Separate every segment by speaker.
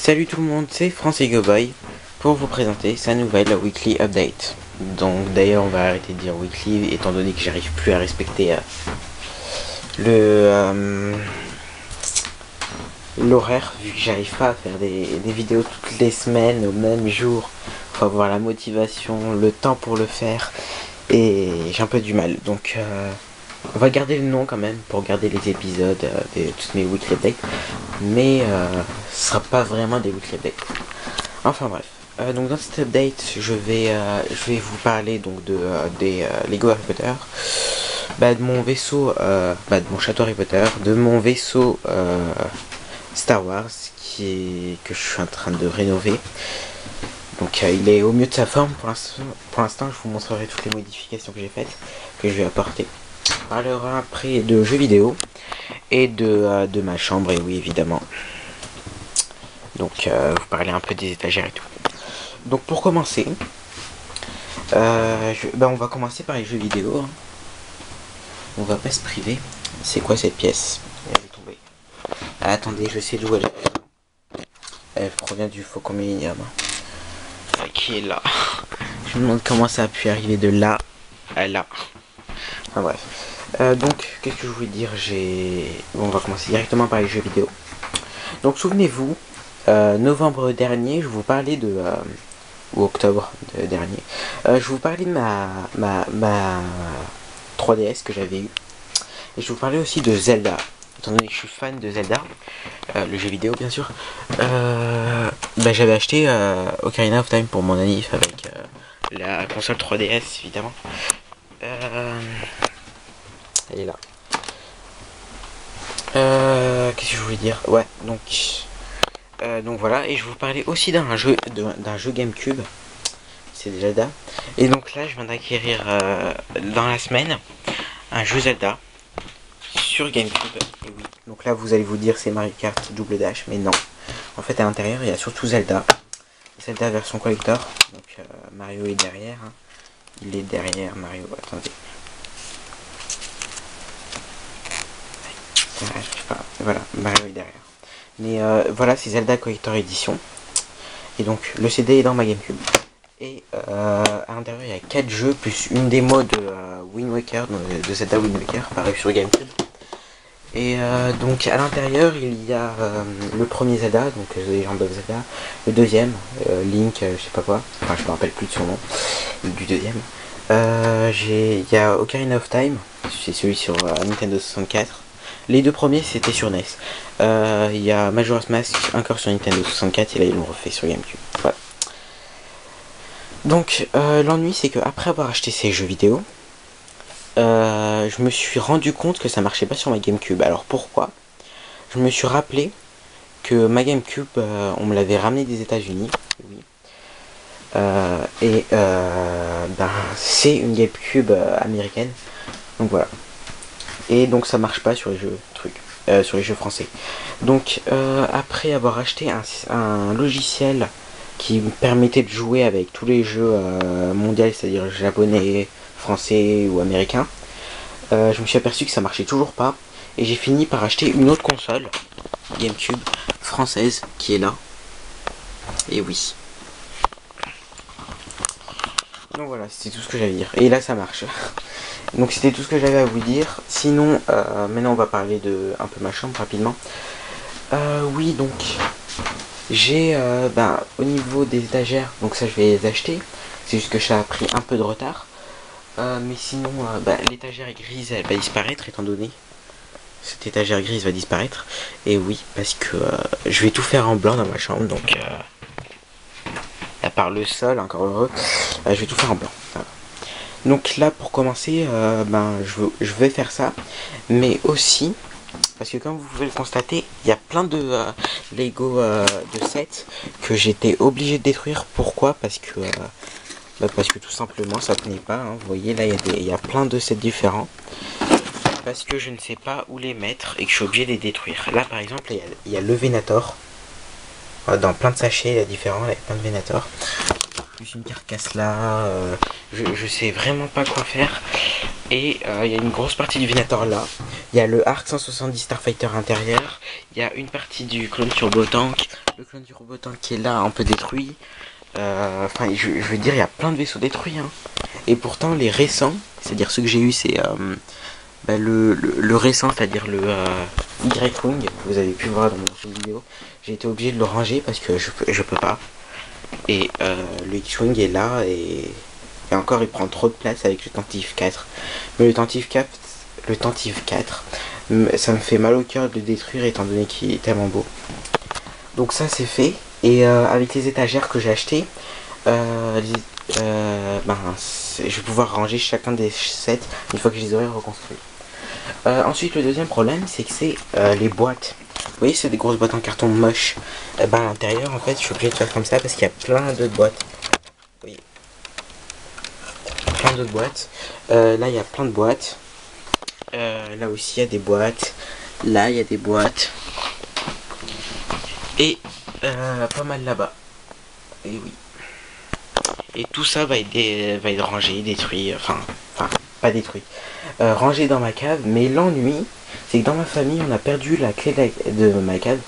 Speaker 1: Salut tout le monde, c'est Français Goboy pour vous présenter sa nouvelle Weekly Update. Donc d'ailleurs on va arrêter de dire Weekly étant donné que j'arrive plus à respecter l'horaire, vu que j'arrive pas à faire des vidéos toutes les semaines au même jour. Faut avoir la motivation, le temps pour le faire et j'ai un peu du mal. Donc on va garder le nom quand même pour garder les épisodes de toutes mes Weekly Updates, mais ce sera pas vraiment des Weekly Updates. Enfin bref, donc dans cette update je vais vous parler donc des Lego Harry Potter, de mon vaisseau, de mon château Harry Potter, de mon vaisseau Star Wars que je suis en train de rénover. Donc il est au mieux de sa forme pour l'instant. Je vous montrerai toutes les modifications que j'ai faites, que je vais apporter. On parlera après de jeux vidéo et de ma chambre, et oui évidemment. Donc vous parlez un peu des étagères et tout. Donc pour commencer, on va commencer par les jeux vidéo. On va pas se priver. C'est quoi cette pièce? Elle est tombée. Ah, attendez, je sais d'où elle est. Elle provient du Faucon Millenium. Qui est là. Je me demande comment ça a pu arriver de là à là. Enfin bref. Donc qu'est-ce que je voulais dire? On va commencer directement par les jeux vidéo. Donc souvenez-vous, novembre dernier, je vous parlais ou octobre dernier, je vous parlais de ma 3DS que j'avais eu. Et je vous parlais aussi de Zelda. Étant donné que je suis fan de Zelda, le jeu vidéo bien sûr, j'avais acheté Ocarina of Time pour mon anniv avec la console 3DS évidemment. Elle est là. Qu'est-ce que je voulais dire? Ouais, donc voilà, et je vous parlais aussi d'un jeu GameCube, c'est Zelda. Et donc là, je viens d'acquérir dans la semaine un jeu Zelda sur GameCube. Et oui, donc là vous allez vous dire c'est Mario Kart Double Dash, mais non. En fait à l'intérieur il y a surtout Zelda version collector. Donc Mario est derrière, hein. Il est derrière Mario, attendez. Voilà, Mario est derrière. Mais voilà, c'est Zelda Collector Edition. Et donc le CD est dans ma GameCube. Et à l'intérieur il y a 4 jeux plus une démo de Wind Waker, de Zelda Wind Waker, paru sur GameCube. Et donc à l'intérieur il y a le premier Zelda, donc The Legend of Zelda, le deuxième, Link, je sais pas quoi, enfin je me rappelle plus de son nom, du deuxième. Il y a Ocarina of Time, c'est celui sur Nintendo 64. Les deux premiers c'était sur NES. Il y a Majora's Mask encore sur Nintendo 64 et là ils l'ont refait sur GameCube. Voilà. Donc l'ennui c'est que après avoir acheté ces jeux vidéo, je me suis rendu compte que ça marchait pas sur ma GameCube. Alors pourquoi? Je me suis rappelé que ma GameCube, on me l'avait ramené des États-Unis. Oui. C'est une GameCube américaine. Donc voilà. Et donc ça marche pas sur les jeux sur les jeux français. Donc après avoir acheté un logiciel qui me permettait de jouer avec tous les jeux mondiaux, c'est-à-dire japonais, français ou américains, je me suis aperçu que ça marchait toujours pas. Et j'ai fini par acheter une autre console GameCube française qui est là. Et oui. Donc voilà, c'était tout ce que j'avais à dire. Et là ça marche. Donc c'était tout ce que j'avais à vous dire. Sinon, maintenant on va parler de un peu ma chambre rapidement. Oui, donc j'ai au niveau des étagères, donc ça je vais les acheter. C'est juste que ça a pris un peu de retard. Mais sinon, l'étagère grise elle va disparaître étant donné. Cette étagère grise va disparaître. Et oui, parce que je vais tout faire en blanc dans ma chambre. Donc à part le sol, encore heureux, je vais tout faire en blanc. Voilà. Donc là pour commencer, je vais faire ça. Mais aussi, parce que comme vous pouvez le constater, il y a plein de Lego de sets que j'étais obligé de détruire. Pourquoi? Parce que tout simplement ça tenait pas, hein. Vous voyez là il y a plein de sets différents. Parce que je ne sais pas où les mettre et que je suis obligé de les détruire. Là par exemple il y a le Venator. Dans plein de sachets, il y a différents, il y a plein de Venator. Plus une carcasse là, je sais vraiment pas quoi faire. Et il y a une grosse partie du Venator là. Il y a le Arc 170 Starfighter intérieur. Il y a une partie du clone Turbo Tank. le clone du Robotank qui est là, un peu détruit. Enfin, je veux dire, il y a plein de vaisseaux détruits. Hein. Et pourtant, les récents, c'est-à-dire ceux que j'ai eu, c'est le récent, c'est-à-dire le Y-Wing, que vous avez pu voir dans mon vidéo. J'ai été obligé de le ranger parce que je peux pas. Et le X-Wing est là et encore il prend trop de place avec le Tantive 4. Mais le Tantive 4, ça me fait mal au cœur de le détruire étant donné qu'il est tellement beau. Donc ça c'est fait. Et avec les étagères que j'ai achetées, je vais pouvoir ranger chacun des sets une fois que je les aurai reconstruits. Ensuite le deuxième problème c'est que c'est les boîtes. Vous voyez c'est des grosses boîtes en carton moche. À l'intérieur en fait je suis obligé de faire comme ça parce qu'il y a plein d'autres boîtes. Vous voyez, plein d'autres boîtes. Là il y a plein de boîtes. Là aussi il y a des boîtes. Là il y a des boîtes. Et pas mal là-bas. Et oui. Et tout ça va être rangé, détruit, enfin pas détruit, rangé dans ma cave. Mais l'ennui, c'est que dans ma famille, on a perdu la clé de ma cave.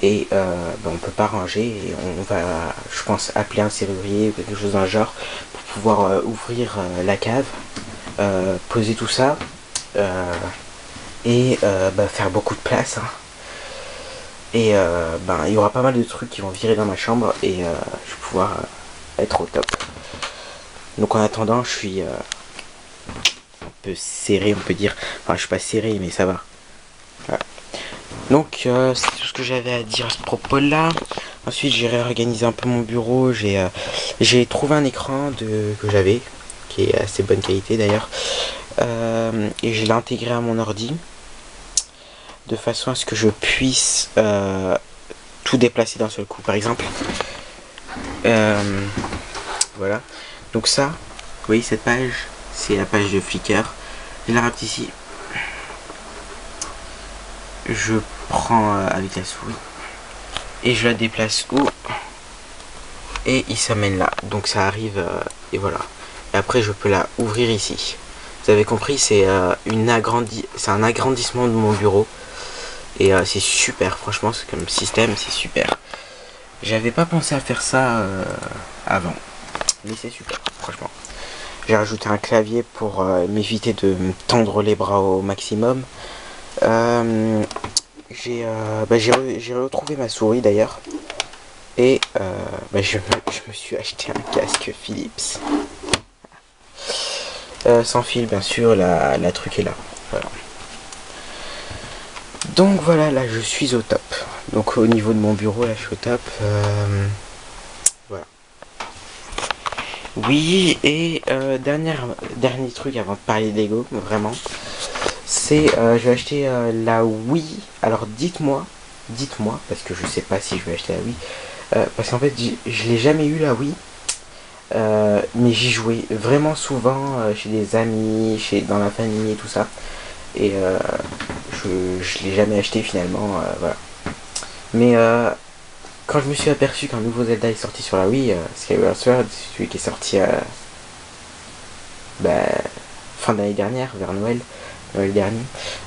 Speaker 1: Et on peut pas ranger. Et on va, je pense, appeler un serrurier ou quelque chose dans le genre pour pouvoir ouvrir la cave, poser tout ça et faire beaucoup de place. Hein. Et il y aura pas mal de trucs qui vont virer dans ma chambre et je vais pouvoir être au top. Donc en attendant, je suis un peu serré, on peut dire. Enfin, je suis pas serré, mais ça va. Voilà. Donc c'est tout ce que j'avais à dire à ce propos-là. Ensuite, j'ai réorganisé un peu mon bureau. J'ai trouvé un écran que j'avais, qui est assez bonne qualité d'ailleurs, et je l'ai intégré à mon ordi, de façon à ce que je puisse tout déplacer d'un seul coup. Par exemple, voilà. Donc ça, vous voyez cette page, c'est la page de Flickr. Je la rapte ici. Je prends avec la souris et je la déplace où et il s'amène là. Donc ça arrive et voilà. Et après je peux la ouvrir ici. Vous avez compris, c'est un agrandissement de mon bureau. Et c'est super, franchement, c'est comme système, c'est super. J'avais pas pensé à faire ça avant. Mais c'est super, franchement. J'ai rajouté un clavier pour m'éviter de me tendre les bras au maximum. J'ai retrouvé ma souris d'ailleurs. Et je me suis acheté un casque Philips. Sans fil, bien sûr, la truc est là. Voilà. Donc voilà, là je suis au top. Donc au niveau de mon bureau, là je suis au top. Voilà. Oui, et dernier truc avant de parler de Lego, vraiment. C'est, je vais acheter la Wii. Alors dites-moi, parce que je sais pas si je vais acheter la Wii. Parce qu'en fait, je l'ai jamais eu la Wii. Mais j'y jouais vraiment souvent chez des amis, dans la famille et tout ça. Et je l'ai jamais acheté finalement, voilà. Mais quand je me suis aperçu qu'un nouveau Zelda est sorti sur la Wii, Skyward Sword, celui qui est sorti fin d'année dernière, vers Noël dernier,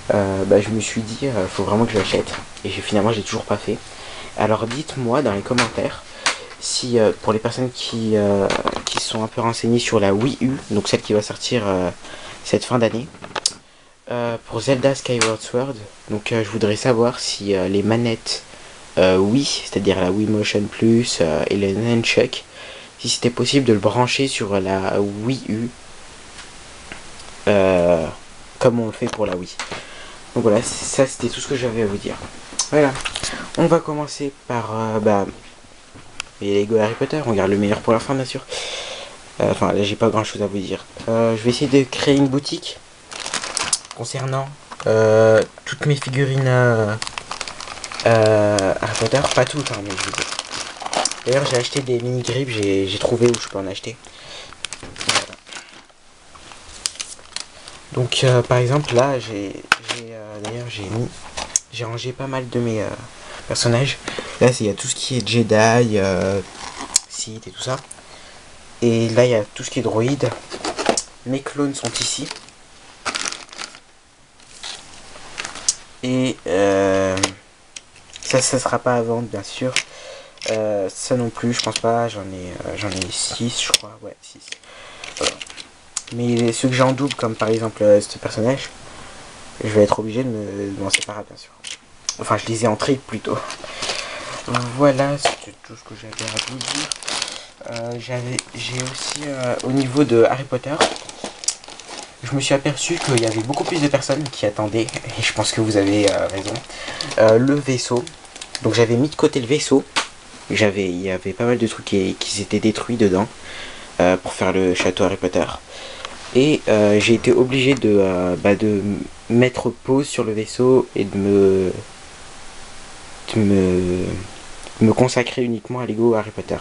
Speaker 1: je me suis dit, faut vraiment que je l'achète. Et finalement, je l'ai toujours pas fait. Alors dites-moi dans les commentaires si pour les personnes qui sont un peu renseignées sur la Wii U, donc celle qui va sortir cette fin d'année, pour Zelda Skyward Sword, donc je voudrais savoir si les manettes Wii, c'est-à-dire la Wii Motion Plus et le Nunchuck, si c'était possible de le brancher sur la Wii U comme on le fait pour la Wii. Donc voilà, ça c'était tout ce que j'avais à vous dire. Voilà, on va commencer par les Lego Harry Potter, on garde le meilleur pour la fin bien sûr. Enfin là j'ai pas grand chose à vous dire. Je vais essayer de créer une boutique concernant toutes mes figurines Harry Potter, pas toutes hein, mais je veux dire. D'ailleurs j'ai acheté des mini grips, j'ai trouvé où je peux en acheter. Voilà. Donc par exemple là j'ai rangé pas mal de mes personnages. Là il y a tout ce qui est Jedi, Sith et tout ça. Et là il y a tout ce qui est droïde. Mes clones sont ici. Et ça sera pas à vendre bien sûr. Ça non plus, je pense pas. J'en ai 6, je crois. Ouais, 6. Voilà. Mais ceux que j'ai en double, comme par exemple ce personnage, je vais être obligé de m'en séparer, bien sûr. Enfin, je les ai en triple plutôt. Voilà, c'était tout ce que j'avais à vous dire. J'ai aussi, au niveau de Harry Potter, je me suis aperçu qu'il y avait beaucoup plus de personnes qui attendaient, et je pense que vous avez raison, le vaisseau. Donc j'avais mis de côté le vaisseau. Il y avait pas mal de trucs qui s'étaient détruits dedans pour faire le château Harry Potter. Et j'ai été obligé de mettre pause sur le vaisseau et de me consacrer uniquement à Lego Harry Potter.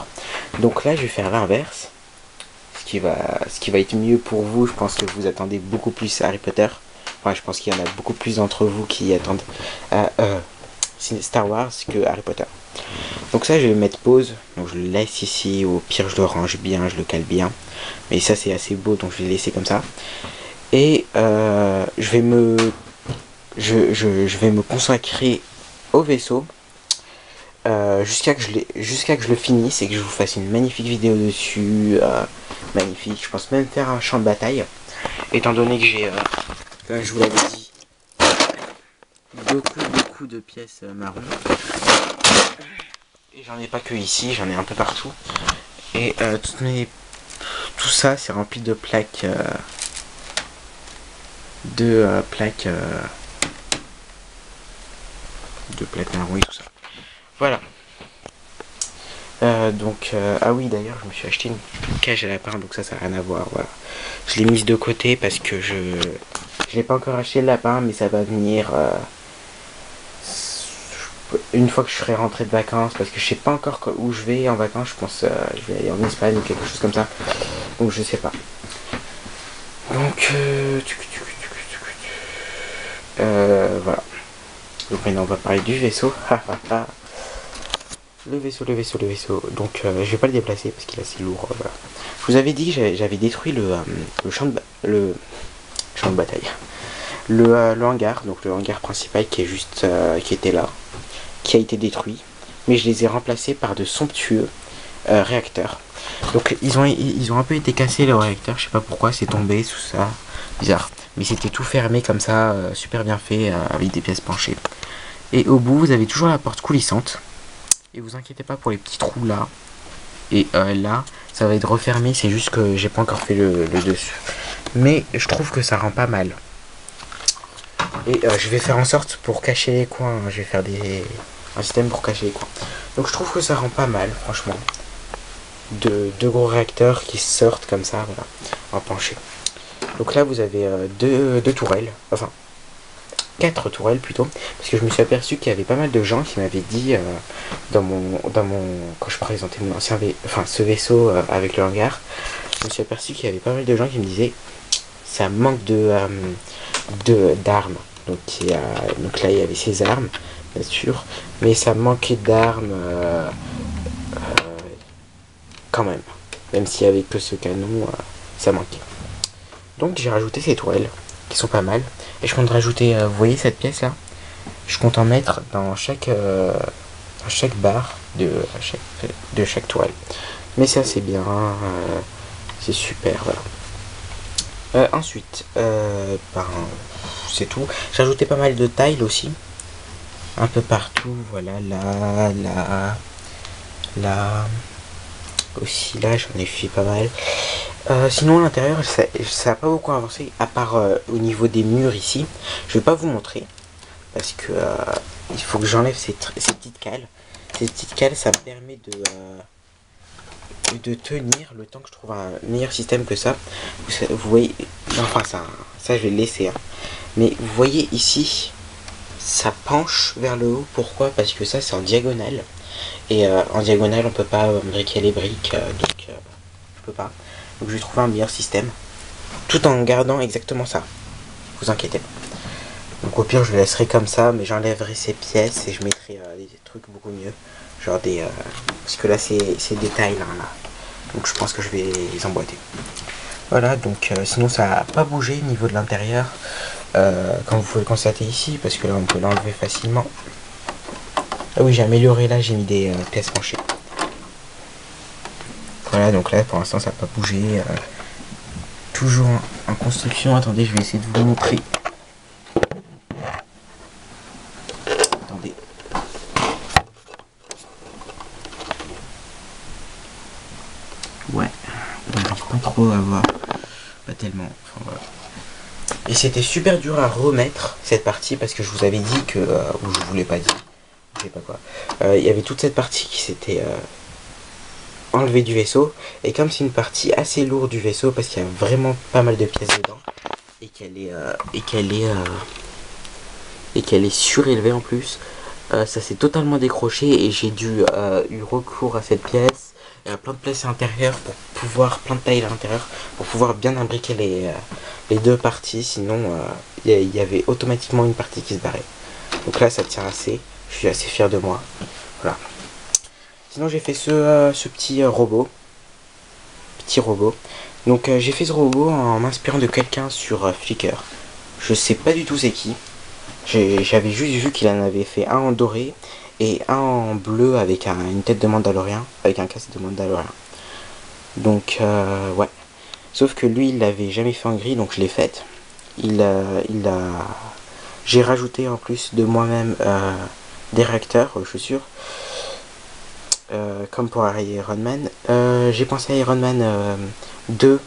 Speaker 1: Donc là je vais faire l'inverse. Ce qui va être mieux pour vous. Je pense que vous attendez beaucoup plus à Harry Potter. Enfin, je pense qu'il y en a beaucoup plus d'entre vous qui attendent à Star Wars que Harry Potter. Donc ça je vais mettre pause. Donc je le laisse ici. Au pire je le range bien, je le cale bien. Mais ça c'est assez beau, donc je vais le laisser comme ça. Et je vais me consacrer au vaisseau jusqu'à que je le finisse et que je vous fasse une magnifique vidéo dessus. Magnifique. Je pense même faire un champ de bataille, étant donné que j'ai, comme je vous l'avais dit, beaucoup de pièces marron. Et j'en ai pas que ici, j'en ai un peu partout. Et tout ça c'est rempli de plaques de plaques marron et tout ça. Voilà. Ah oui, d'ailleurs je me suis acheté une cage à lapin, donc ça n'a rien à voir. Voilà, je l'ai mise de côté parce que je n'ai pas encore acheté le lapin, mais ça va venir une fois que je serai rentré de vacances, parce que je sais pas encore où je vais en vacances. Je pense je vais aller en Espagne ou quelque chose comme ça, donc je sais pas. Donc voilà, donc maintenant on va parler du vaisseau. Le vaisseau. Donc je vais pas le déplacer parce qu'il est assez lourd. Voilà. Je vous avais dit que j'avais détruit le champ de bataille. Le hangar, donc le hangar principal qui est juste qui était là, qui a été détruit. Mais je les ai remplacés par de somptueux réacteurs. Donc ils ont un peu été cassés, le réacteur. Je sais pas pourquoi c'est tombé, tout ça. Bizarre. Mais c'était tout fermé comme ça, super bien fait, avec des pièces penchées. Et au bout, vous avez toujours la porte coulissante. Et vous inquiétez pas pour les petits trous là. Et là, ça va être refermé. C'est juste que j'ai pas encore fait le dessus. Mais je trouve que ça rend pas mal. Et je vais faire en sorte pour cacher les coins. Je vais faire un système pour cacher les coins. Donc je trouve que ça rend pas mal, franchement. Deux gros réacteurs qui sortent comme ça, voilà, en penché. Donc là, vous avez deux tourelles. Enfin, 4 tourelles plutôt, parce que je me suis aperçu qu'il y avait pas mal de gens qui m'avaient dit quand je présentais mon ancien ce vaisseau avec le hangar, je me suis aperçu qu'il y avait pas mal de gens qui me disaient ça manque d'armes. Donc là il y avait ces armes bien sûr, mais ça manquait d'armes quand même s'il y avait que ce canon, ça manquait. Donc j'ai rajouté ces tourelles qui sont pas mal. Et je compte rajouter, vous voyez cette pièce là, je compte en mettre dans chaque barre de chaque toile. Mais ça c'est bien, c'est super, voilà. Ensuite, c'est tout. J'ai ajouté pas mal de tiles aussi, un peu partout, voilà, là, aussi là, j'en ai fait pas mal. Sinon à l'intérieur ça n'a pas beaucoup avancé, à part au niveau des murs ici. Je vais pas vous montrer parce que il faut que j'enlève ces petites cales. Ces petites cales, ça me permet de tenir le temps que je trouve un meilleur système que ça. Vous voyez, enfin ça je vais le laisser, hein. Mais vous voyez ici, ça penche vers le haut. Pourquoi? Parce que ça c'est en diagonale. Et en diagonale on peut pas briquer les briques, donc je peux pas. Donc je vais trouver un meilleur système, tout en gardant exactement ça. Vous inquiétez pas. Donc au pire je le laisserai comme ça, mais j'enlèverai ces pièces et je mettrai des trucs beaucoup mieux. Genre parce que là c'est des tailles là. Donc je pense que je vais les emboîter. Voilà, donc sinon ça n'a pas bougé au niveau de l'intérieur. Comme vous pouvez le constater ici, parce que là on peut l'enlever facilement. Ah oui, j'ai amélioré là, j'ai mis des pièces penchées. voilà, donc là pour l'instant ça n'a pas bougé. Toujours en construction. Attendez, je vais essayer de vous montrer. Attendez. Ouais, on n'arrive pas trop à voir. Pas tellement. Enfin, voilà. Et c'était super dur à remettre cette partie parce que je vous avais dit que, ou je vous l'ai pas dit, je sais pas quoi, il y avait toute cette partie qui s'était enlevée du vaisseau, et comme c'est une partie assez lourde du vaisseau parce qu'il y a vraiment pas mal de pièces dedans et qu'elle est surélevée en plus, ça s'est totalement décroché et j'ai dû eu recours à cette pièce et à plein de places à l'intérieur pour pouvoir, plein de tailles à l'intérieur pour pouvoir bien imbriquer les deux parties, sinon il y avait automatiquement une partie qui se barrait. Donc là ça tient assez, je suis assez fier de moi. Voilà. Sinon j'ai fait ce petit robot. Donc j'ai fait ce robot en m'inspirant de quelqu'un sur Flickr. Je sais pas du tout c'est qui. J'avais juste vu qu'il en avait fait un en doré et un en bleu avec une tête de Mandalorien, avec un casque de Mandalorien. Donc ouais. Sauf que lui il l'avait jamais fait en gris, donc je l'ai faite. J'ai rajouté en plus de moi-même des réacteurs aux chaussures. Comme pour Iron Man. J'ai pensé à Iron Man 2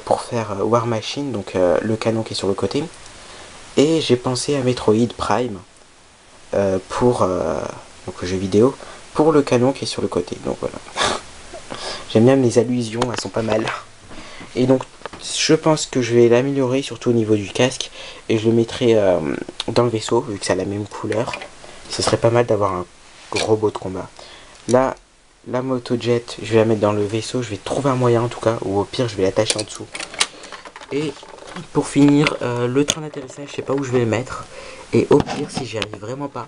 Speaker 1: pour faire War Machine, donc le canon qui est sur le côté. Et j'ai pensé à Metroid Prime pour donc le jeu vidéo, pour le canon qui est sur le côté. Donc voilà. J'aime bien mes allusions, elles sont pas mal. Et donc je pense que je vais l'améliorer surtout au niveau du casque et je le mettrai dans le vaisseau vu que ça a la même couleur. Ce serait pas mal d'avoir un robot de combat. Là, la moto jet, je vais la mettre dans le vaisseau, je vais trouver un moyen en tout cas, ou au pire je vais l'attacher en dessous. Et pour finir, le train d'atterrissage, je sais pas où je vais le mettre. Et au pire, si j'y arrive vraiment pas,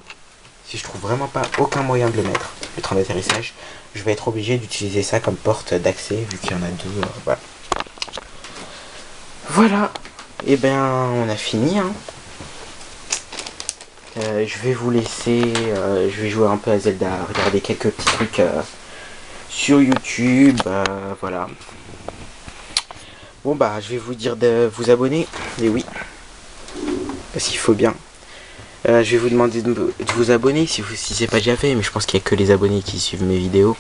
Speaker 1: si je trouve vraiment pas aucun moyen de le mettre, le train d'atterrissage, je vais être obligé d'utiliser ça comme porte d'accès, vu qu'il y en a deux, voilà. Voilà, et ben on a fini, hein. Je vais vous laisser, je vais jouer un peu à Zelda, regarder quelques petits trucs sur YouTube, voilà. Bon bah je vais vous dire de vous abonner, et oui, parce qu'il faut bien. Je vais vous demander de vous abonner si c'est pas déjà fait, mais je pense qu'il n'y a que les abonnés qui suivent mes vidéos.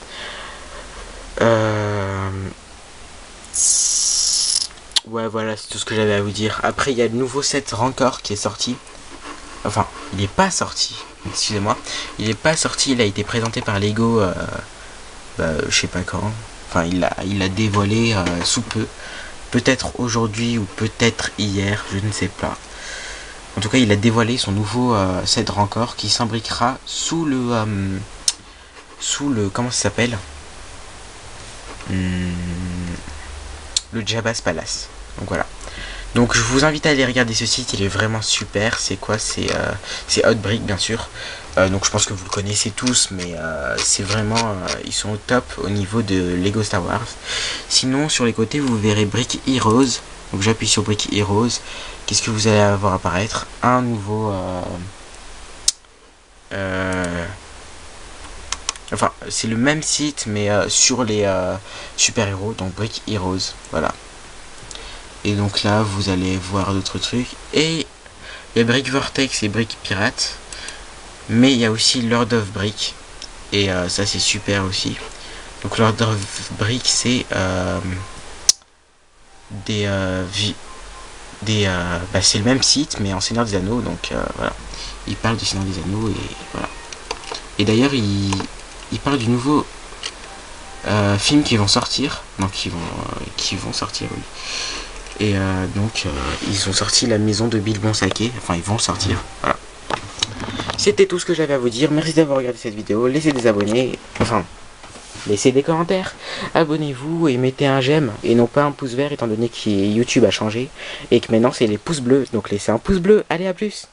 Speaker 1: Ouais voilà, c'est tout ce que j'avais à vous dire. Après il y a le nouveau set Rancor qui est sorti. Enfin, il n'est pas sorti, excusez-moi. Il n'est pas sorti, il a été présenté par Lego, je sais pas quand. Enfin, il l'a dévoilé sous peu. Peut-être aujourd'hui ou peut-être hier, je ne sais pas. En tout cas, il a dévoilé son nouveau set Rancor qui s'imbriquera sous le... comment ça s'appelle, le Jabba's Palace. Donc voilà. Donc je vous invite à aller regarder ce site, il est vraiment super. C'est quoi? C'est Outbreak bien sûr. Donc je pense que vous le connaissez tous, mais c'est vraiment... ils sont au top au niveau de Lego Star Wars. Sinon sur les côtés vous verrez Brick Heroes. Donc j'appuie sur Brick Heroes. Qu'est-ce que vous allez avoir apparaître? Un nouveau... enfin c'est le même site mais sur les super-héros. Donc Brick Heroes, voilà. Et donc là vous allez voir d'autres trucs. Et il y a Brick Vortex et Brick Pirate. Mais il y a aussi Lord of Brick. Et ça c'est super aussi. Donc Lord of Brick c'est c'est le même site mais en Seigneur des Anneaux. Donc voilà. Il parle du Seigneur des Anneaux et voilà. Et d'ailleurs il parle du nouveau film qui vont sortir. Donc qui vont sortir, oui. Et donc ils ont sorti la maison de Bilbon Saké. Enfin ils vont sortir. Voilà. C'était tout ce que j'avais à vous dire. Merci d'avoir regardé cette vidéo. Laissez des abonnés. Enfin, laissez des commentaires. Abonnez-vous et mettez un j'aime. Et non pas un pouce vert étant donné que YouTube a changé. Et que maintenant c'est les pouces bleus. Donc laissez un pouce bleu. Allez, à plus.